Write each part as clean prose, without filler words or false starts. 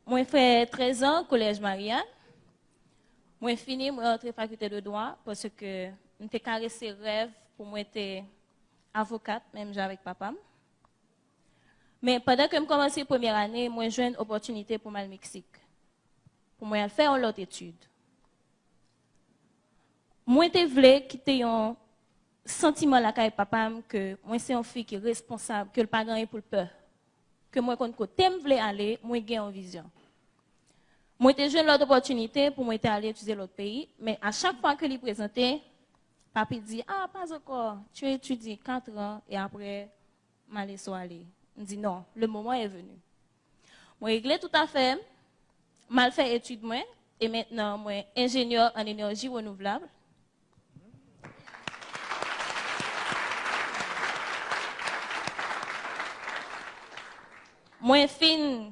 Moi, fait 13 ans, collège Marianne. Moi, fini, moi, entré faculté de droit parce que j'étais caressé rêve pour moi être avocate, même avec papa. Mais pendant que je commençais la première année, moi, j'ai une opportunité pour aller au Mexique. Pour moi, faire une autre étude. Moi, je voulais quitter un sentiment là avec papa que moi, c'est une fille qui est responsable, que le pas gagné pour le peur. Que moi, quand je voulais aller, moi, j'ai une vision. Moi, j'ai eu l'autre opportunité pour moi aller étudier l'autre pays, mais à chaque fois que je présentais, papa dit, ah, pas encore, tu étudies 4 ans et après, je vais aller. Je dis non, le moment est venu. Moi, réglé tout à fait, mal fait études, moi, et maintenant, moi, ingénieur en énergie renouvelable. Moi, fin,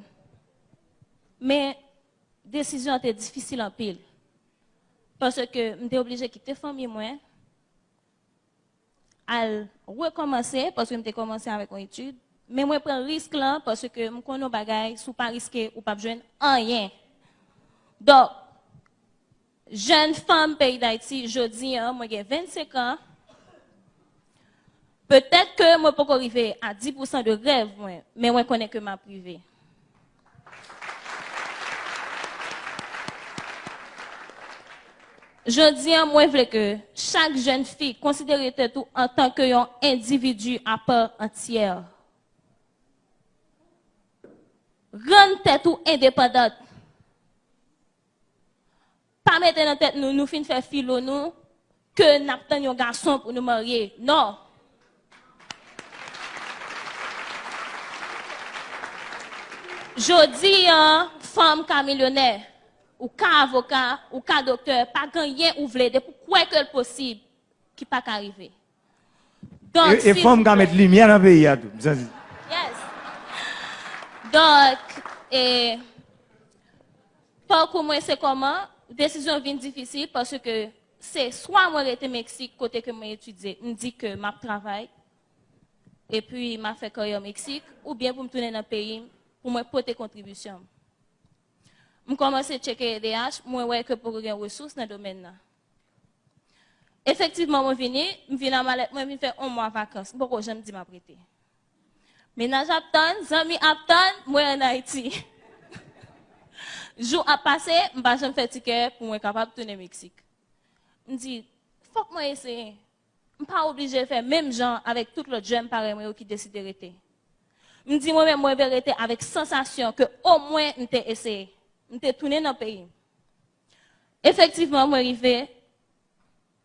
mais décision était difficile en pile. Parce que j'étais obligé de quitter la famille, moi, à recommencer, parce que j'étais commencé avec une étude. Mais moi, je prends le risque là, parce que je connais nos bagages, si pas risqué ou pas besoin rien. Donc, jeune femme pays d'Haïti, je dis, moi, j'ai 25 ans. Peut-être que moi, je peux arriver à 10% de rêve, mais moi, je connais que ma privée. Je dis, moi, je veux que chaque jeune fille considère tout en tant qu'un individu à part entière. Rendre tête ou indépendante. Pas mettre dans tête nous fin faire filo nous que nous avons un garçon pour nous marier. Non. Je dis, femme qui millionnaire, ou cas avocat, ou cas docteur, pas gagner ou vle, de pourquoi que le possible qui pas arriver. Donc, et femme qui mettre lumière dans le pays. Yes. Donc, pour moi, c'est comment? Décision vient difficile parce que c'est soit moi j'étais au Mexique, côté que moi étudié, me dit que ma travail, et puis m'a fait carrière au Mexique, ou bien pour me tourner dans le pays, pour moi porter contribution. Je commence à checker EDH, moi ouais que pour des ressources dans le domaine là. Effectivement, je viens à Malais, moi je fais un mois de vacances, pourquoi j'aime dire m'apprêter. Ménage Apton, Zami Apton, moi en Haïti. Jour à passer, je vais faire ticket pour être capable de tourner au Mexique. Je dis, faut que moi essaye. Je ne suis pas obligé de faire même genre avec tout le jeune pareil qui décide de rester. Je dis moi-même, moi, je vais rester avec sensation que au moins, je vais essayer. Je vais tourner dans le pays. Effectivement, je suis arrivé.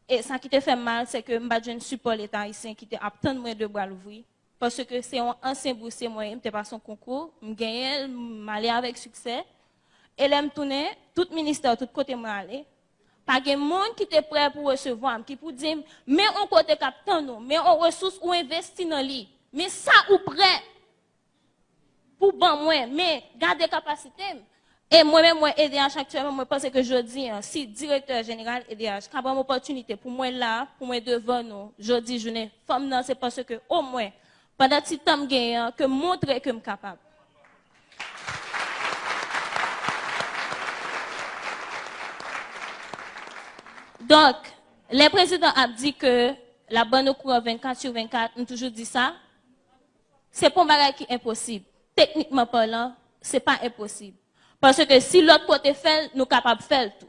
Et ça qui te fait mal, c'est que je ne suis pas l'État haïtien qui te attend moi de bras l'ouvrir. Parce que c'est un ancien boursier, moi, je suis passé son concours, je gagne, je allé avec succès. Et là, je tourne, tout ministère, tout côté, moi, aller. Pas de monde qui est prêt pour recevoir, qui pour dire, mais on côté captain, nous, mais on ressources ou investit dans lui. Mais ça, ou prêt pour bon moi, mais garder capacité. Et moi-même, moi, EDH actuellement, moi, pense que je dis, si directeur général EDH, qui a une opportunité pour moi là, pour moi devant nous, je dis, je n'ai femme non, c'est parce que, au moins, pendant ce temps que montrer que je suis capable. Donc, le président a dit que la bonne cour 24 sur 24, on toujours dit ça. C'est pas un bagage qui est impossible. Techniquement parlant, c'est pas impossible. Parce que si l'autre côté fait, nous sommes capables de faire tout.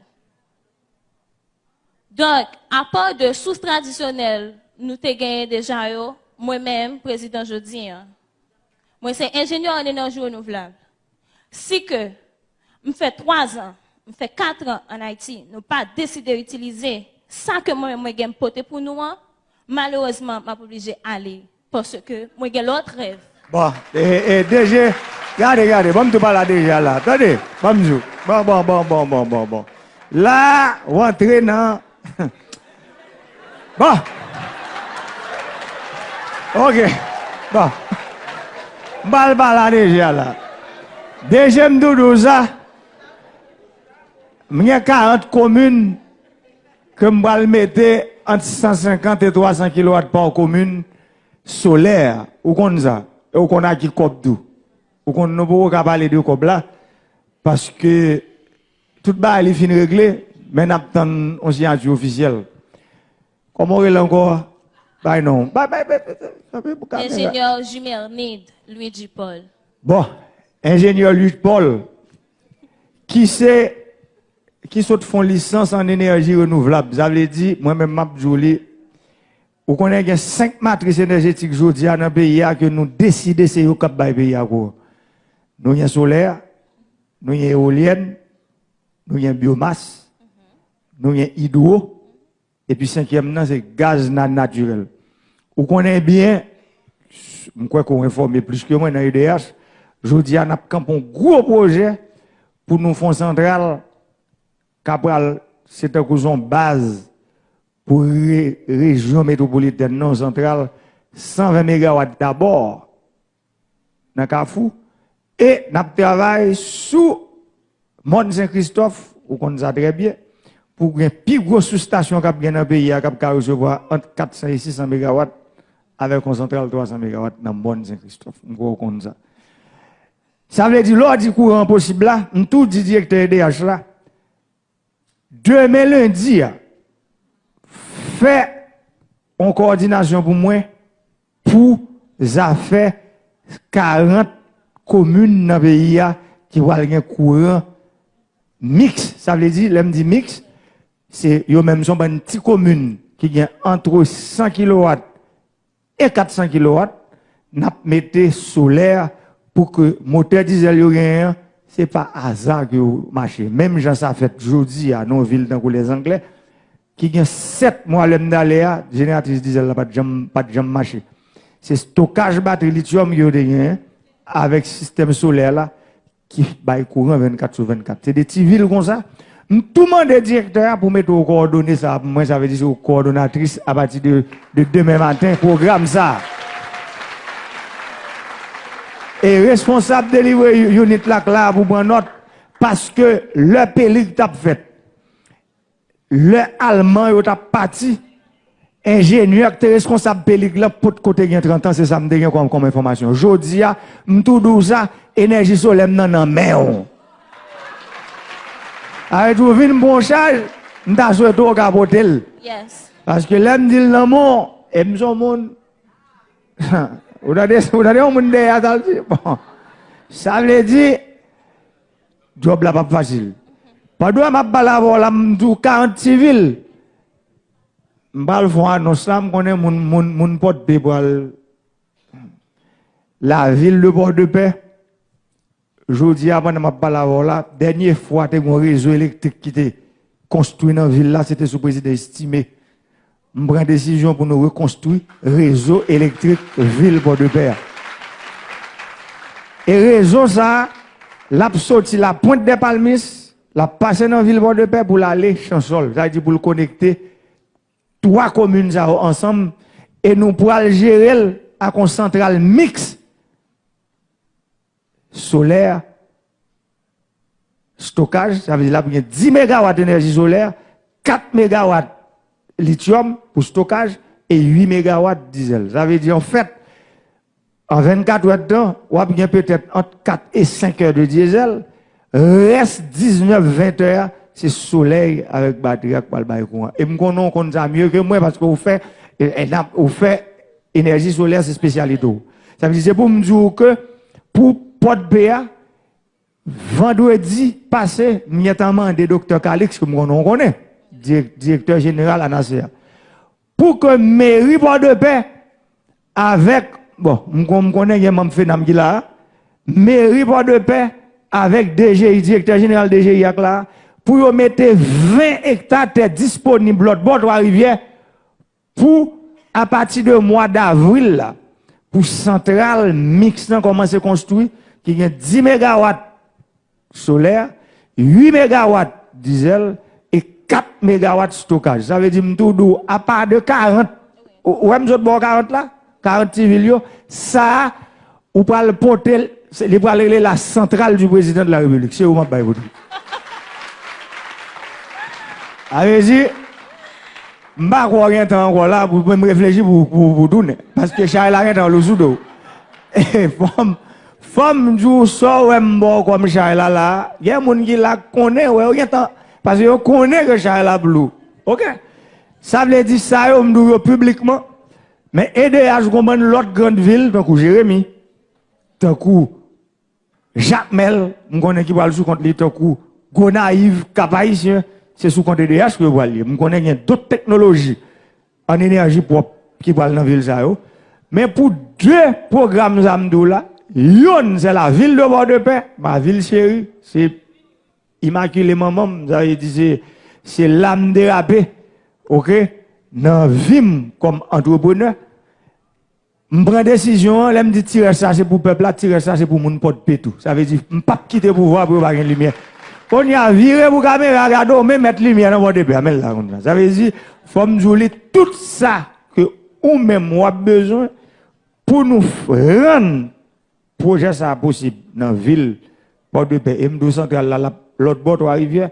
Donc, à part de sources traditionnelles, nous avons gagné déjà, moi-même, président Jodi, moi, c'est ingénieur en énergie renouvelable. Si que, je fais 3 ans, je fais 4 ans en Haïti, nous pas décidé d'utiliser ça que moi, j'ai porté pour nous, malheureusement, je suis obligé d'aller. Parce que moi, j'ai l'autre rêve. Bon, et DG, regardez, bon, tu parles déjà là. Attendez, bon. Là, rentrer dans. Bon. Ok. Bon. Mal là déjà là. Deuxième douza. Il y a 40 communes que je vais mettre entre 150 et 300 kW par commune solaire. Ou comme ça. Et on a qui cop tout. Ou qu'on ne peut pas parler de cop là. Parce que tout bas est fin réglé, mais nous attendons un signature officielle. Comment on est encore? Bah non. Ingénieur Jumernid, Luigi Paul. Bon, ingénieur Luigi Paul, qui saute font licence en énergie renouvelable. Vous avez dit, moi-même, m'a Jolie, vous connaissez 5 matrices énergétiques aujourd'hui dans le pays que nous décidons c'est au cap du pays. Nous avons solaire, nous avons éolienne, nous avons biomasse, nous avons hydro, et puis 5e, c'est gaz naturel. Vous connaissez bien, je crois qu'on informe plus que moi dans l'IDH, aujourd'hui, on a un gros projet pour nous faire centrale, c'est une base pour la région métropolitaine non centrale, 120 MW d'abord, dans Kafou, et nous travaillons sous Mont Saint-Christophe, vous connaissez ça très bien, pour une plus grosse sous-station qui dans le pays, qui recevoir entre 400 et 600 MW avec une centrale 300 MW dans Mont Saint-Christophe. Vous connaissez ça. Ça veut dire, lors du courant possible là, tout dit directeur DH là, demain lundi, fait en coordination pour moi pour affaires 40 communes dans le pays qui vont avoir un courant mix. Ça veut dire, l'aime dit mix, c'est yo même sont une petite commune qui a entre 100 kW et 400 kW, n'a metté solaire pour que moteur diesel yo gagne, c'est pas hasard que marche. Même gens ça fait aujourd'hui à nos villes dans les Anglais qui gagne 7 mois l'aime d'aller génératrice diesel là pas de jam marché. C'est stockage batterie lithium yo gagne avec système solaire là qui bail courant 24/24. C'est des petites villes comme ça. Tout le monde est directeur pour mettre aux coordonnées ça. Moi, ça veut dire aux coordonnatrices à partir de demain matin, programme ça. Et responsable de livrer unit là pour prendre note parce que le pays t'a fait. Le allemand il t'a parti. Ingénieur qui est responsable pays là pour côté 30 ans, c'est ça me donne comme information. Jodi a tout ça énergie solaire nan main. Avec tout vin bon charge, m'ta souhaité au capotel. Yes. Parce que l'aime dit le nom et m'son monde ou dade on monde derrière bon. Ça veut dire job là pas facile. Pas doit m'a balavo là m'dou 40 civil. M'bal font annonce là m'connais mon porte de pour la ville de Port-de-Paix. Jodi avant m'a balavo là, dernière fois te un réseau électrique qui était construit dans la ville là, c'était sous président estimé. On prend décision pour nous reconstruire réseau électrique ville Port-de-Paix. Et réseau ça, l'a sorti la pointe des Palmis, la passer dans ville Port-de-Paix pour l'aller Chansol, ça veut dire pour le connecter 3 communes ensemble et nous pour aller gérer à une centrale mixte solaire, stockage, ça veut dire là, il y a 10 MW d'énergie solaire, 4 MW lithium pour stockage et 8 MW diesel. Ça veut dire en fait, en 24 heures de temps, on a peut-être entre 4 et 5 heures de diesel, reste 19-20 heures, c'est soleil avec batterie pour le bail courant. Et nous connaissons ça mieux que moi parce que vous faites énergie solaire, c'est spécialité. Ça veut dire c'est pour me dire que pour Port-de-Paix, vendredi passé, nous avons demandé Dr. Calix, que nous connaissons, directeur général à Nasser, pour que mairie Port-de-Paix, avec, bon, nous connaissons fait là, mairie Port-de-Paix, avec DGI, directeur général DGI là, pour mettre 20 hectares disponibles de bord de la rivière, pour, à partir du mois d'avril, pour centrale mixte commencer à construire, qui a 10 MW solaire, 8 MW diesel et 4 MW stockage. Ça veut dire tout à part de 40, ou même 40 là, 40 civils, ça, ou pas le porter, c'est la centrale du président de la République. C'est où ma baille vous dire. Allez-y, je ne sais pas rien encore là pour me réfléchir pour donner. Parce que Charles a rien dans le sous-dos. femme jou so ouais m'bo comme Chayla là, il y a moun qui la connaît ouais parce que yo connaît que Chayla blue. OK? Ça veut dire ça yo m'dou publiquement. Mais aider à comprendre l'autre grande ville tant que Jérémy, tant que Jacques Mel, je connais qui parle sous compte lui tant que Gonaïve, Cap-Haïtien, c'est sous compte EDH que vous parlez. Je connais d'autres technologies en énergie propre qui parlent dans la ville ça yo. Mais pour deux programmes Zamdou là, yon c'est la ville de Bord-de-Paix, ma ville chérie, c'est Immaculée Maman, vous avez dit c'est l'âme dérapée. OK? Dans vim comme entrepreneur, je prends décision, je me dis tirer ça c'est pour le peuple, tirer ça c'est pour mon pote pétou. Ça veut dire je ne peux pas quitter le pouvoir pour avoir une lumière. On y a viré pour caméra, regarder, mais mettre lumière dans votre pays. Ça veut dire faut me jouer tout ça que ou même moi besoin pour nous rendre projet ça possible dans la ville Port-de-Paix et M2 central l'autre bord de la rivière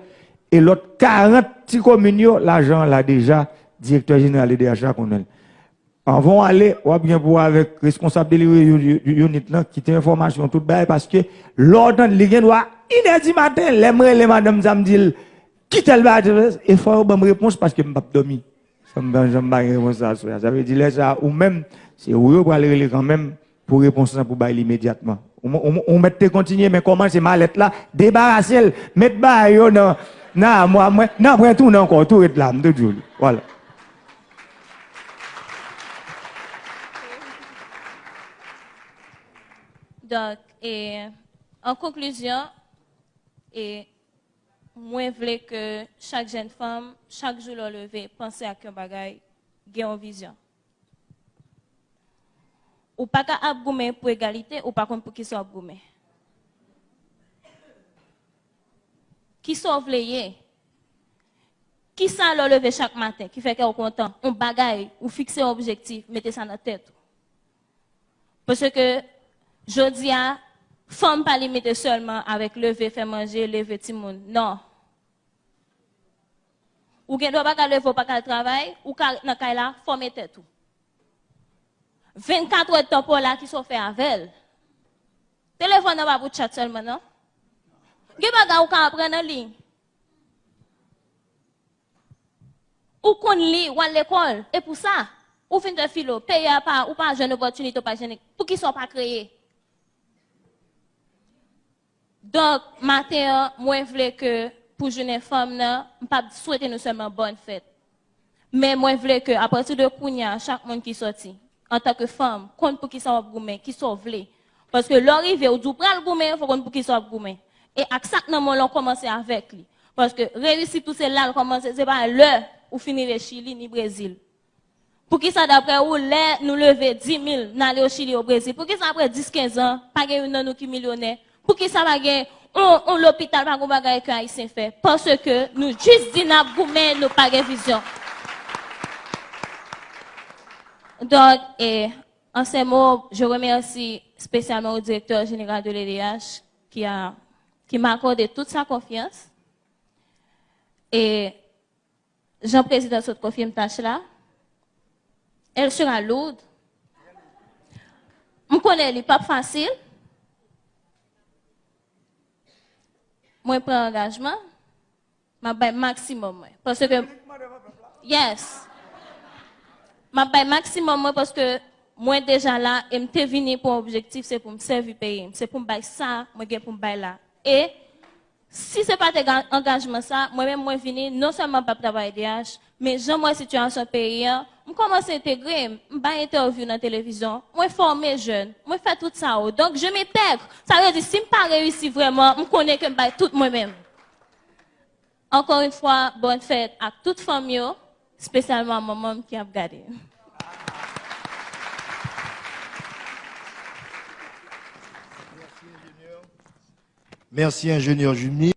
et l'autre 40 petits communes l'argent là déjà directeur général de DHA connaît. On va aller ou bien pour avec responsable de unit là qui te information toute bail parce que l'ordre li gen doit inédit matin les madame Zamdil quitte le bas et faut bonne réponse parce que m'pas dormi. Ça me réponse ça veut dire ça ou même c'est ou pour aller quand même pour réponse ça pour bail immédiatement. On mette continuer mais comment c'est mallette là débarrasser mettre bail yo non moi non après tout encore tout est là de Dieu. Voilà. Donc, en conclusion, moi, je veux que chaque jeune femme, chaque jour, le lever, pense à qu'un bagage, ait une vision. Ou pas qu'à abgoumer pour égalité, ou pas contre pour qui soit abgoumé. Qui sauve les qui ça le lever chaque matin, qui fait qu'on est content, on bagaille, ou fixer un objectif, mettez ça dans la tête. Parce que, je dis à, femme pas limiter seulement avec lever, faire manger, lever timoun. Non. Ou gen doit pas lever, pas qu'à travail, ou dans kay la, faut mettre tout. 24 heures de temps pour là qui sont fait avec elle. Téléphone n'a pas pour chat seulement, non? Gen baga ou ka apprendre en ligne. Ou qu'on lit, ou à l'école. Et pour ça, ou fin de philo, paye pas, ou pas jeune opportunité, pas jeune, pour qu'ils soient pas créés. Donc, matin, moi, je veux que pour jeune femme, je ne pas souhaiter nous seulement bonne fête. Mais moi, je veux que, à partir de Kounia, chaque monde qui sorti, en tant que femme, compte pour qui soit gourmet, qui soit vle. Parce que l'arrivée, ou du pral gourmet, il faut compte pour qui soit gourmet. Et à ça, nous allons commencer avec lui. Parce que réussir tout cela, commencer, c'est pas l'heure ou finir le Chili ni Brésil. Pour qui ça, d'après où, nous lever 10 000, n'aller au Chili au Brésil. Pour qui ça, après 10-15 ans, pas gagner nous qui millionnaire. Pour qui ça va gagner, on l'hôpital pas qu'on bagaille que Haïtien fait. Parce que nous juste dit n'a goumé, nous pas de vision. Donc, en ces mots, je remercie spécialement au directeur général de l'EDH qui m'a accordé toute sa confiance. Et Jean-Président Sot confirme tâche là. Elle sera lourde. Je connais, elle pas facile. Moi, je prends engagement. Je vais maximum. Parce que, yes. Je vais maximum parce que moi, déjà là, je suis venu pour un objectif, c'est pour me servir pays. C'est pour me faire ça, moi, pour me faire là. Et si ce n'est pas un engagement, ça, moi-même, je suis venu non seulement pour travailler DH, mais j'ai moi situation pays, je commence à intégrer, je vais interview dans la télévision, je former jeunes, je fais tout ça. Donc, je m'intègre. Ça veut dire, si je n'ai pas réussi vraiment, je connais que je vais tout moi-même. Encore une fois, bonne fête à toute famille, spécialement à maman qui a regardé. Merci, ingénieur Jumi.